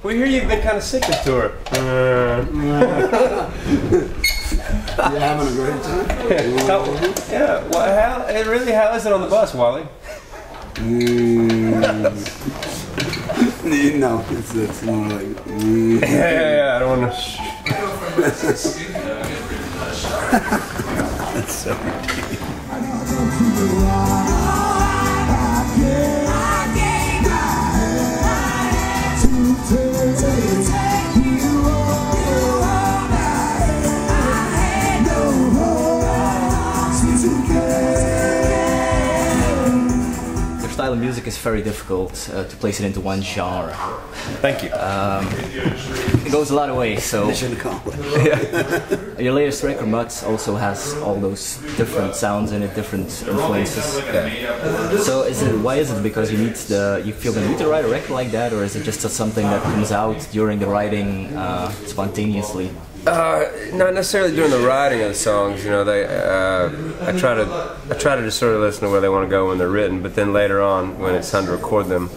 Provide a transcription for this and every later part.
We hear you've been kind of sick this tour. You having a great time? Yeah. Well, how is it on the bus, Wally? No, it's more like. Yeah. I don't want to. That's so ridiculous. Your style of music is very difficult to place it into one genre. Thank you. It goes a lot of ways, so... Yeah. Your latest record, Mutt, also has all those different sounds in it, different influences. Yeah. So why is it because you feel the need to write a record like that, or is it just something that comes out during the writing spontaneously? Not necessarily during the writing of the songs. You know, I try to just sort of listen to where they want to go when they're written, but then later on, when it's time to record them,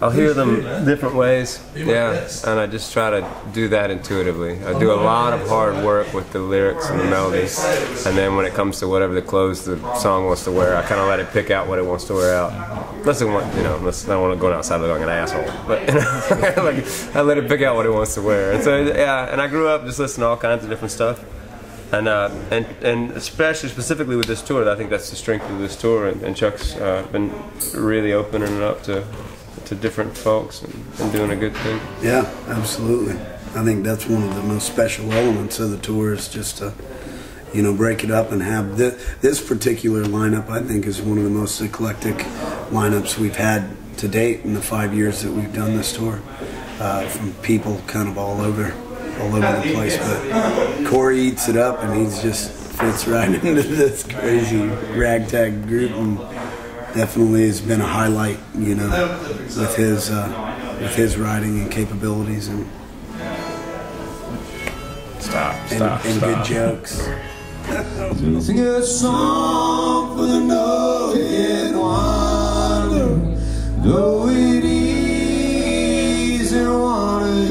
I'll hear them different ways. Yeah, and I just try to do that intuitively. I do a lot of hard work with the lyrics and the melodies, and then when it comes to whatever the clothes the song wants to wear, I kind of let it pick out what it wants to wear out. Unless I want, unless I don't want to go outside looking like an asshole. But like, I let it pick out what it wants to wear. And so yeah, and I grew up just listening to all kinds of different stuff, and especially specifically with this tour, I think that's the strength of this tour. And Chuck's been really opening it up to different folks and doing a good thing. Yeah, absolutely. I think that's one of the most special elements of the tour is just to, break it up and have this particular lineup. I think is one of the most eclectic lineups we've had to date in the 5 years that we've done this tour. From people kind of all over the place, but Cory eats it up and he just fits right into this crazy ragtag group. And definitely has been a highlight, with his writing and capabilities and good jokes. Sing a song for the no-hit wonder, though it isn't what it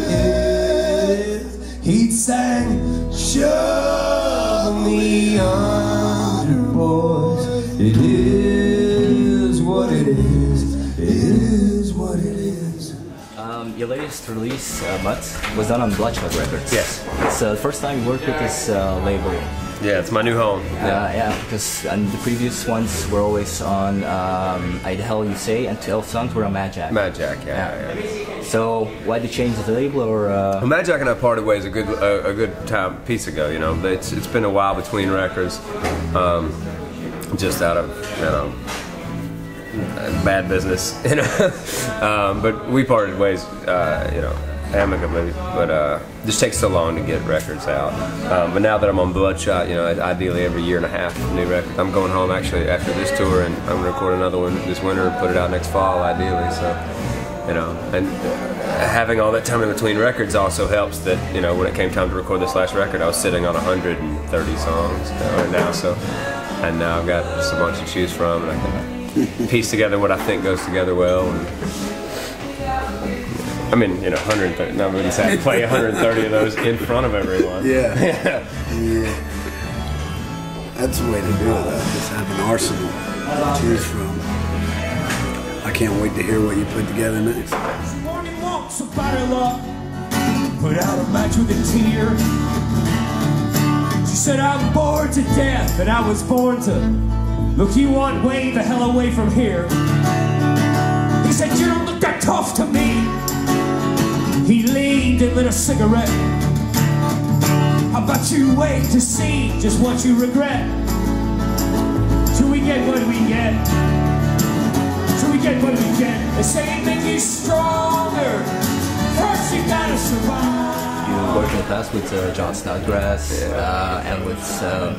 is. He sang, "Shove me under, boys. It is what it is. It is what it is." Your latest release, Mutt, was done on Bloodshot Records. Yes. It's the first time you worked with this label. Yeah, it's my new home. Yeah, because the previous ones were always on I the Hell You Say, and 12 songs were on Mad Jack. Mad Jack, yeah. So why did you change the label, or? Well, Mad Jack and I parted ways a good piece ago. It's been a while between records, just out of bad business, but we parted ways, amicably. But just takes so long to get records out. But now that I'm on Bloodshot, ideally every year and a half, a new record. I'm going home actually after this tour, and I'm gonna record another one this winter and put it out next fall, ideally. So, and having all that time in between records also helps. That when it came time to record this last record, I was sitting on 130 songs now. So, and now I've got just a bunch to choose from, and I can piece together what I think goes together well. And, 130. Now I'm going to say I play 130 of those in front of everyone. Yeah. That's the way to do it. Just have an arsenal to choose from. I can't wait to hear what you put together next. Morning walks a bottle up, put out a match with a tear. She said, "I'm bored to death, and I was born to look you one way the hell away from here." He said, "You don't look that tough to me." He leaned and lit a cigarette. "How about you wait to see just what you regret? Till we get what we get. Till we get what we get. They say it make you stronger. First you gotta survive." You worked in the past with John Snodgrass and with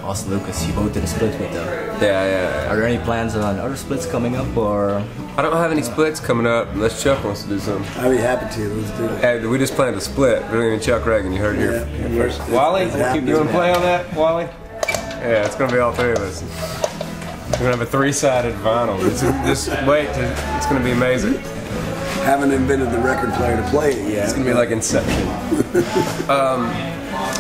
Austin Lucas. You both did a split with them. Yeah. Are there any plans on other splits coming up, or? I don't have any splits coming up unless Chuck wants to do something. I'd be happy to. Let's do it. Hey, we just planned a split. Billy and Chuck Ragan. You heard it here first. Wally, you want to play on that, Wally? Yeah, it's going to be all three of us. We're going to have a 3-sided vinyl. Just wait. It's going to be amazing. haven't invented the record player to play it yet. It's gonna be like Inception.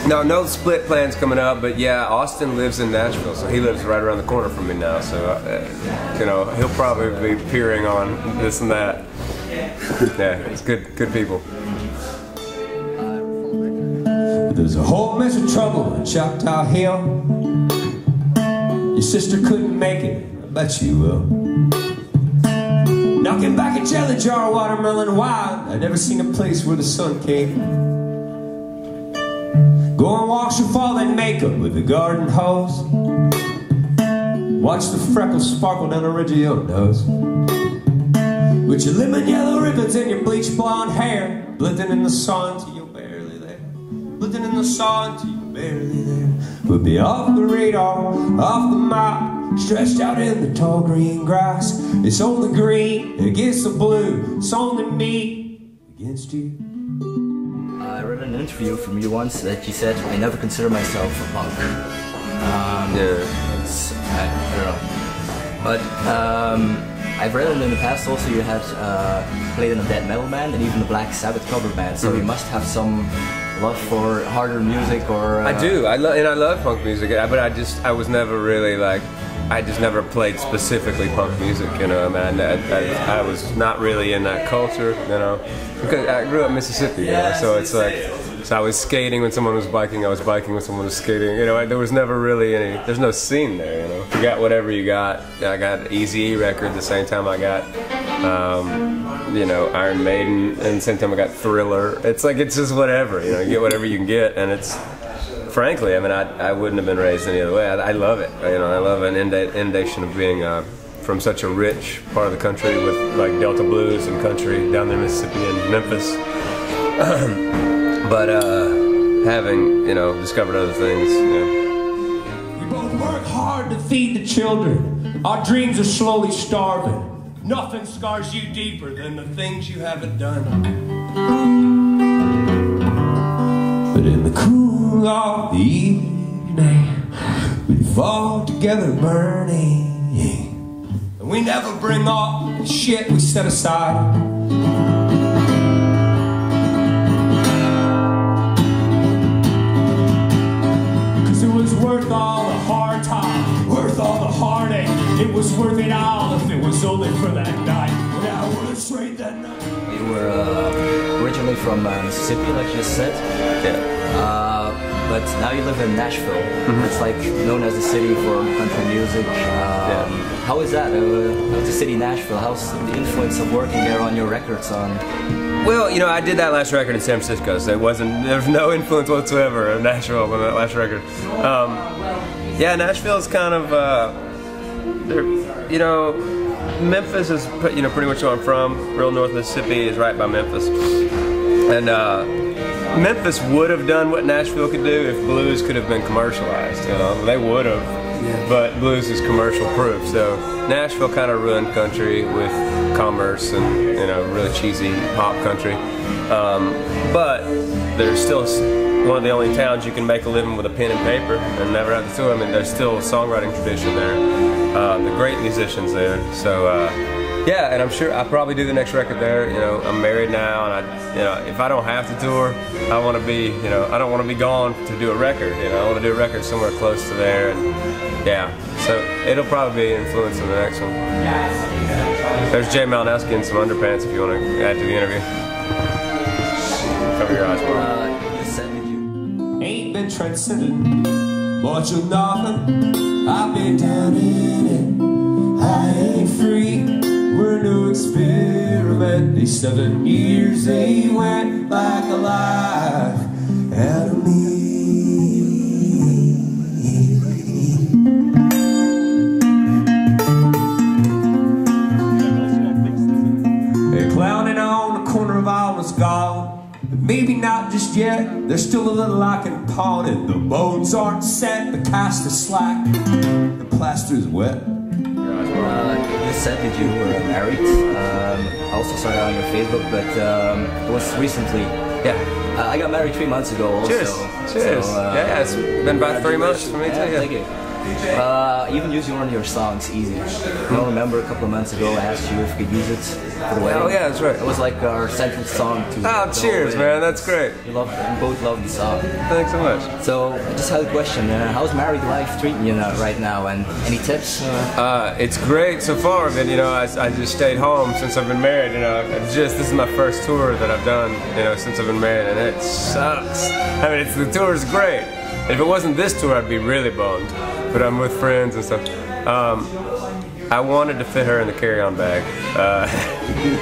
No split plans coming up, but yeah, Austin lives in Nashville, so he lives right around the corner from me now. So you know, he'll probably be peering on this and that. Yeah, it's good people. There's a whole mess of trouble in Choctaw Hill. Your sister couldn't make it, I bet you will. Knocking back a jelly jar, watermelon wine. I've never seen a place where the sun came. Go and wash your falling makeup with a garden hose. Watch the freckles sparkle down the ridge of your nose. With your lemon yellow ribbons and your bleach blonde hair, blending in the sun till you're barely there. Blending in the sun till you're barely there. We'll be off the radar, off the map, stretched out in the tall green grass. It's only green against the blue. It's only me against you. I read an interview from you once that you said, I never consider myself a punk. Yeah. I don't know. But I've read it in the past also you had played in a death metal band and even a Black Sabbath cover band, so you must have some love for harder music or... I do, I love punk music, but I was never really like, I just never played specifically punk music, you know. I mean, I was not really in that culture, you know, because I grew up in Mississippi, you know, so it's like, so I was skating when someone was biking, I was biking when someone was skating, you know, there was never really any, there's no scene there, you know. You got whatever you got. I got Eazy-E record at the same time I got, you know, Iron Maiden, and at the same time I got Thriller. It's like, it's just whatever, you know, you get whatever you can get, and it's, frankly, I mean, I wouldn't have been raised any other way. I love it. You know, I love an inundation of being from such a rich part of the country with like Delta blues and country down there in Mississippi and Memphis. But having, you know, discovered other things. Yeah. We both work hard to feed the children. Our dreams are slowly starving. Nothing scars you deeper than the things you haven't done. But in the cool of the evening, we fall together burning, and we never bring all the shit we set aside. Cause it was worth all the hard time, worth all the heartache. It was worth it all if it was only for that night. But I wouldn't trade that night. You were originally from Mississippi, like you just said. Yeah. But now you live in Nashville. It's like known as the city for country music. How is that? How's the city Nashville? How's the influence of working there on your records? Well, you know, I did that last record in San Francisco, so there's no influence whatsoever of Nashville on that last record. Yeah, Nashville's kind of, you know, Memphis is, you know, pretty much where I'm from. Real North Mississippi is right by Memphis, and Memphis would have done what Nashville could do if blues could have been commercialized. You know, they would have, but blues is commercial proof. So Nashville kind of ruined country with commerce and, you know, really cheesy pop country. But there's still one of the only towns you can make a living with a pen and paper and never have to tour. I mean, there's still a songwriting tradition there. The great musicians there. So yeah, and I'm sure I'll probably do the next record there. You know, I'm married now, and you know, if I don't have to tour, I want to be, you know, I don't want to be gone to do a record. You know, I want to do a record somewhere close to there, and yeah, so it'll probably be influencing the next one. There's Jay Malinowski in some underpants if you want to add to the interview. Cover your eyes, Ain't been transcendent, much of nothing. I've been down in it. I ain't free. We're no experiment. These 7 years they went like a life out of me. They're clowning on the corner of all was gone. But maybe not just yet. There's still a little I can pawn it. The bones aren't set, the cast is slack, the plaster is wet. You said that you were married. I also saw it on your Facebook, but it was recently. Yeah. I got married 3 months ago also. Cheers. Cheers. So, yeah, it's been about 3 months for me too. Yeah. Thank you. Even using one of your songs, Easy. I don't remember a couple of months ago I asked you if we could use it for the wedding. Oh yeah, that's right. It was like our central song to Oh, cheers, man, that's great. We both love the song. Thanks so much. So, I just had a question. How's married life treating you right now? And any tips? It's great so far, but you know, I just stayed home since I've been married. You know, this is my first tour that I've done, you know, since I've been married, and it sucks. I mean, the tour is great. If it wasn't this tour, I'd be really bummed. But I'm with friends and stuff. I wanted to fit her in the carry-on bag.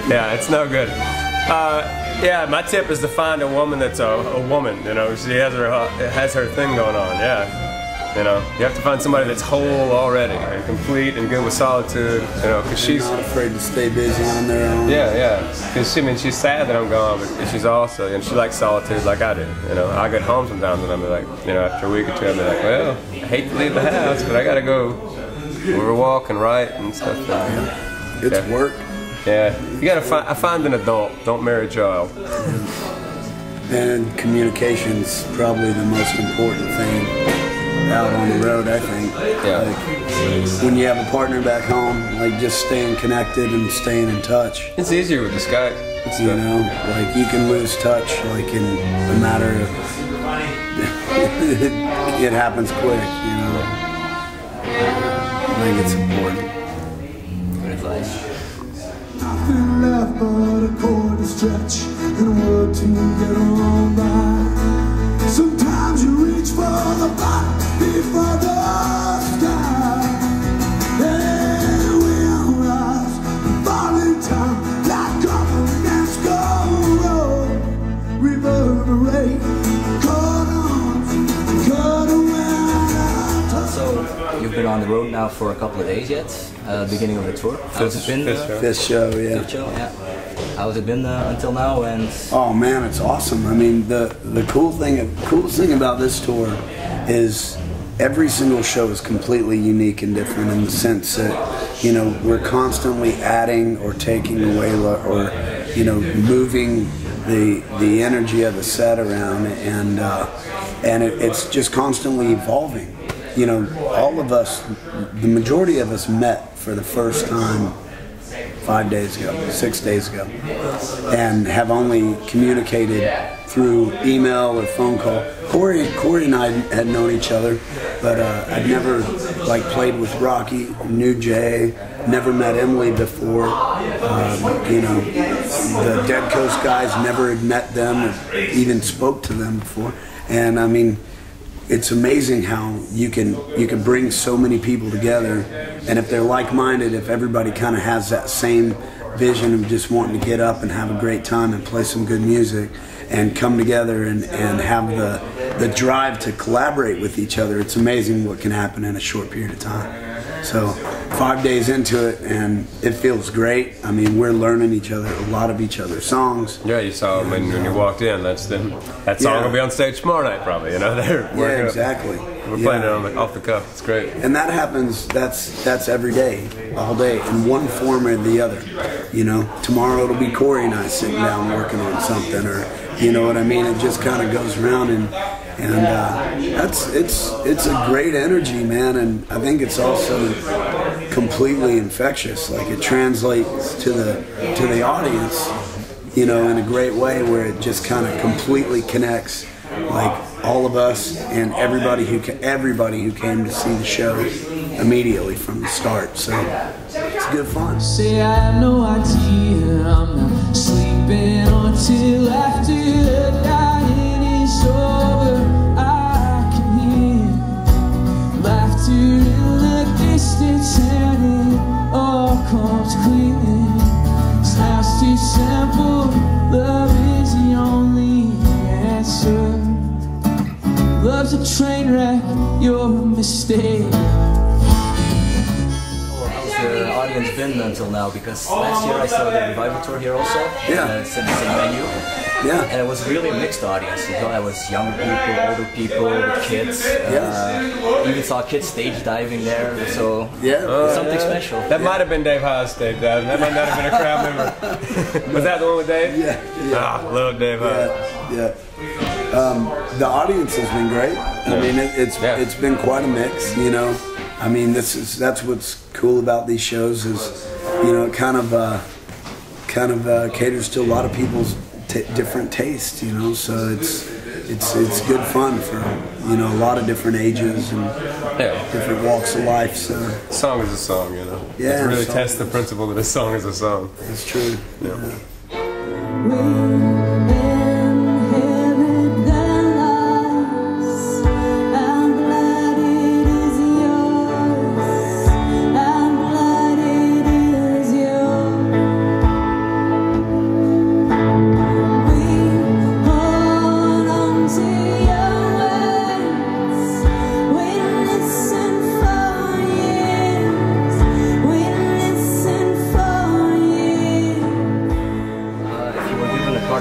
Yeah, it's no good. Yeah, my tip is to find a woman that's a woman. You know, she has her thing going on. Yeah. You know, you have to find somebody that's whole already and complete and good with solitude. You know, because she's not afraid to stay busy on their own. Yeah, yeah. Because I mean, she's sad that I'm gone, but she's also, and she likes solitude like I do. You know, I get home sometimes and I'm like, you know, after a week or two, I'll be like, well, I hate to leave the house, but I gotta go for a walk and write and stuff. It's work. Yeah, you gotta find an adult. Don't marry a child. And communication's probably the most important thing out on the road, I think. Yeah. Like, when you have a partner back home, like just staying connected and staying in touch. It's easier with the Skype. You know, like you can lose touch like in a matter of it happens quick, you know. I think it's important. Good advice. Nothing left but a cord to stretch and a word to get on by. Sometimes you reach for the bottom before the sky. Then we'll rise and fall in time like governments go. Reverberate, cut away. So, you've been on the road now for a couple of days yet, beginning of the tour. How's it been? Fifth show, yeah. Fifth show, yeah. How's it been until now? And oh man, it's awesome. I mean, the coolest thing about this tour is every single show is completely unique and different in the sense that, you know, we're constantly adding or taking away or, you know, moving the energy of the set around, and it's just constantly evolving. You know, all of us, the majority of us met for the first time 5 days ago, 6 days ago, and have only communicated through email or phone call. Cory and I had known each other, but I'd never like played with Rocky, knew Jay, never met Emily before. You know, the Dead Coast guys, never had met them or even spoke to them before. And I mean, it's amazing how you can bring so many people together, and if they're like-minded, if everybody kind of has that same vision of just wanting to get up and have a great time and play some good music and come together and have the drive to collaborate with each other, it's amazing what can happen in a short period of time. So 5 days into it, and it feels great. I mean, we're learning a lot of each other's songs. Yeah, you saw them when you walked in. That song will be on stage tomorrow night, probably. You know, they're yeah, exactly. We're playing it off the cuff. It's great. And that happens. That's every day, all day, in one form or the other. You know, tomorrow it'll be Cory and I sitting down working on something, or you know what I mean. It just kind of goes around, and it's a great energy, man. And I think it's also completely infectious. Like it translates to the audience, you know, in a great way, where it just kind of completely connects, like all of us and everybody who came to see the show immediately from the start. So it's good fun. Say I have no idea, I'm not sleeping until after the night is over. I can hear laughter in the distance, and it all comes clear. Sounds too simple, love is the only answer. Love's a train wreck, you're a mistake. How's the audience been until now? Because last year I saw the Revival tour here also. Yeah. It's in the same venue. Yeah. And it was really a mixed audience. You know, I was younger people, older people, the kids. Even saw kids stage diving there. So yeah, something special. That might have been Dave Haas stage diving. That might not have been a crowd member. Was that the one with Dave? Yeah. Ah, little Dave Haas. Yeah. The audience has been great. I mean, it's been quite a mix, you know. I mean, that's what's cool about these shows is, you know, it kind of caters to a lot of people's different tastes, you know. So it's good fun for, you know, a lot of different ages and different walks of life. So a song is a song, you know. Yeah, it really tests the principle that a song is a song. That's true. Yeah.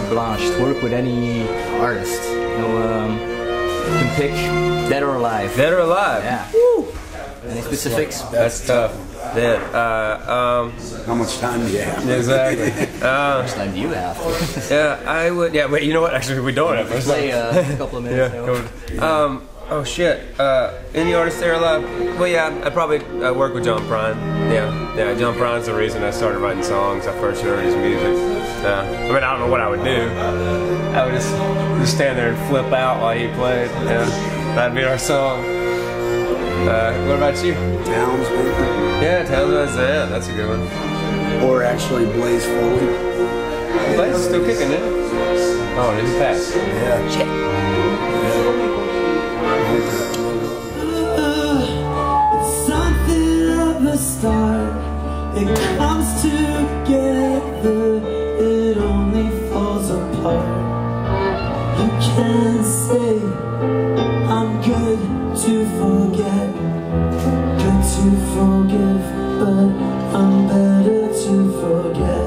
Blanche to work with any artist, you know, you can pick dead or alive. Dead or alive? Yeah. Woo. Any specifics? That's tough. Dead. How much time do you have? Exactly. How much time do you have? Yeah, I would. Yeah, wait. You know what? Actually, we don't have. Let's play a couple of minutes. Yeah. Oh shit. Any artist there alive? Well, yeah, I'd probably work with John Prine. Yeah. John Prine's the reason I started writing songs. I first heard his music. I mean, I don't know what I would do. I would just stand there and flip out while he played. Yeah, that'd be our song. What about you? Towns, maybe. Yeah, Towns. Yeah, that's a good one. Or actually, Blaze Foley. Blaze is still kicking it. Oh, did he pass? Yeah. Shit. Start, it comes together, it only falls apart. You can say I'm good to forget, good to forgive, but I'm better to forget.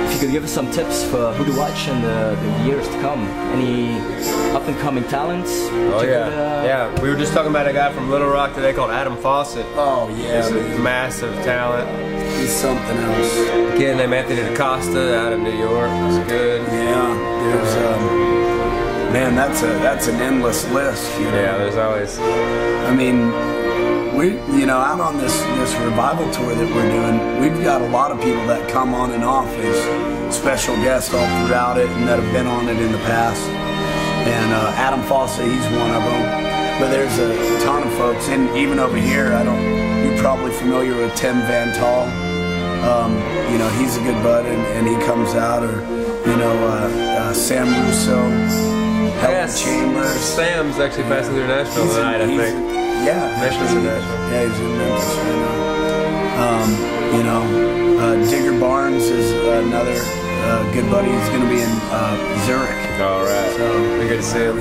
If you could give us some tips for who to watch in the years to come, any up-and-coming talents? Oh yeah, we were just talking about a guy from Little Rock today called Adam Fawcett. Oh yeah, he's a massive talent. He's something else. A kid named Anthony DaCosta out of New York. It's good. Yeah, there's man, that's an endless list. You know? Yeah, there's always. I mean, you know, out on this revival tour that we're doing, we've got a lot of people that come on and off as special guests all throughout it and that have been on it in the past. And Adam Fawcett, he's one of them. But there's a ton of folks, and even over here, you're probably familiar with Tim Van Tall. You know, he's a good bud, and he comes out, or you know, Sam Russo, Helen Chambers. Sam's actually passing through Nashville tonight, I think. Yeah, Nashville's in Nashville. Yeah, he's in Memphis right now. You know, Digger Barnes is another good buddy. He's going to be in Zurich. All right. So be good to see him.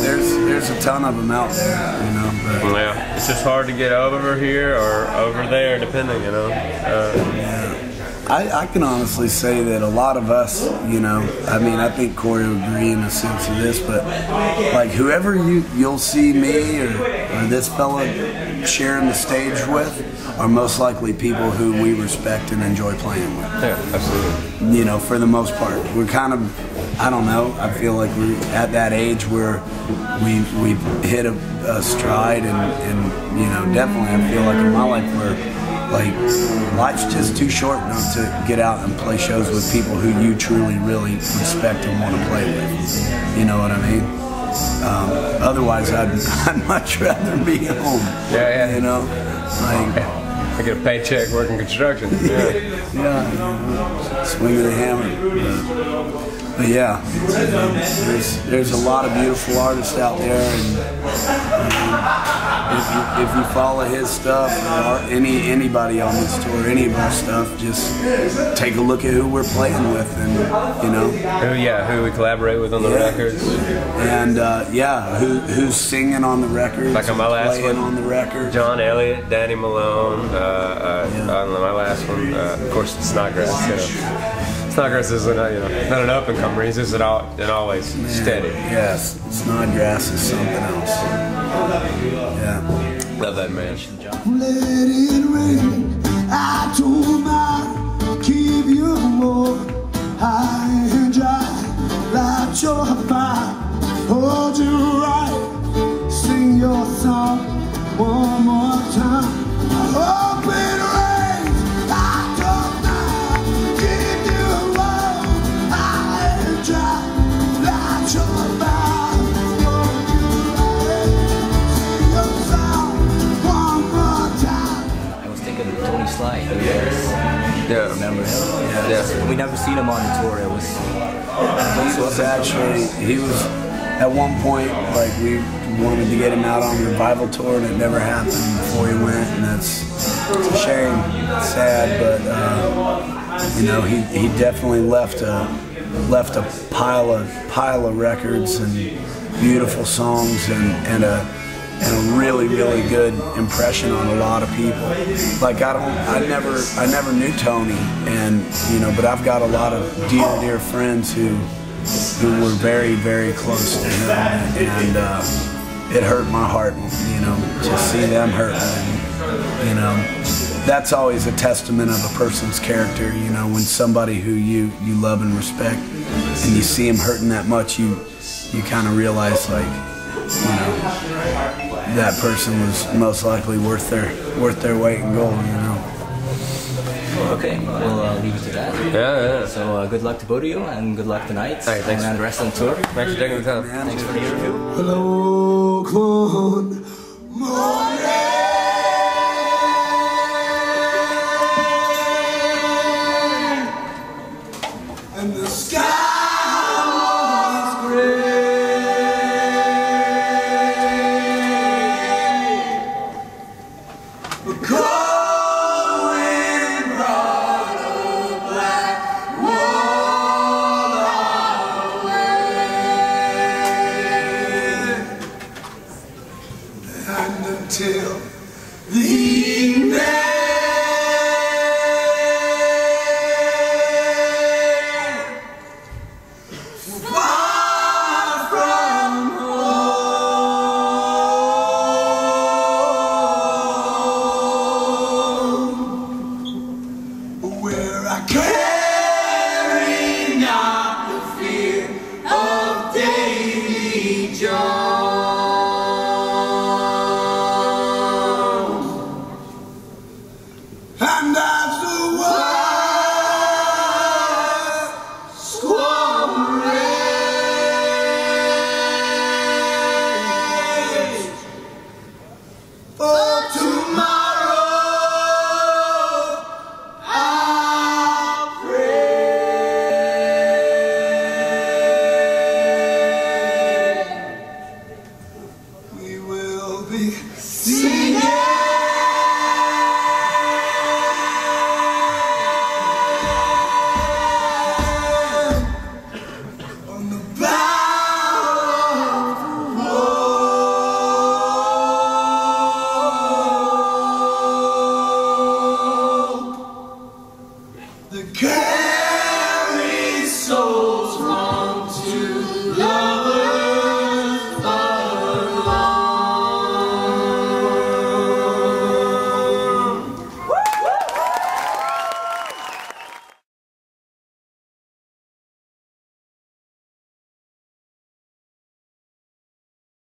There's a ton of them out there, you know. But yeah, it's just hard to get over here or over there, depending, you know. Yeah. I can honestly say that a lot of us, you know, I mean, I think Cory would agree in a sense of this, but like whoever you'll see me or this fella sharing the stage with are most likely people who we respect and enjoy playing with. Yeah, absolutely. You know, for the most part. We're kind of, I don't know, I feel like we're at that age where we hit a stride and, you know, definitely I feel like in my life where like life's just too short not to get out and play shows with people who you truly really respect and want to play with. You know what I mean? Otherwise I'd much rather be home. Yeah. You know? Like I get a paycheck working construction. Yeah, swinging the hammer. But yeah, there's a lot of beautiful artists out there, and if you follow his stuff or anybody on this tour, any of our stuff, just take a look at who we're playing with, and you know, who we collaborate with on the records, and who's singing on the records, like on my last one, on the record, John Elliott, Danny Malone, I don't know, my last one, of course, Snodgrass. You know. Snodgrass is not an up and comer. He's just always steady. Yes, Snodgrass is something else. Yeah, love that man. Let it rain. I don't mind. Keep you warm, high and dry. Light your fire. Hold you right. Sing song one more time. I hope it rains. I don't know. Give you love. I ain't dry. That's your mouth. Won't you sing your song one more time? I was thinking of Tony Sly. Yeah. Remember him? Yeah. We never seen him on the tour. It was. He was actually, he was, at one point, like, we wanted to get him out on a revival tour, and it never happened before he went, and it's a shame. It's sad, but, you know, he definitely left a pile of records and beautiful songs and a really, really good impression on a lot of people. Like I never knew Tony, and you know, but I've got a lot of dear friends who were very, very close to him, and it hurt my heart, you know, to see them hurt. And, you know, that's always a testament of a person's character. You know, when somebody who you love and respect, and you see him hurting that much, you kind of realize, like, you know, that person was most likely worth their weight in gold, you know. Okay, we'll leave it to that. Yeah. So good luck to both of you, and good luck tonight. All right, thanks. And the rest of the tour. Thanks for taking the time. Thanks for the interview. Hello, one morning, and the sky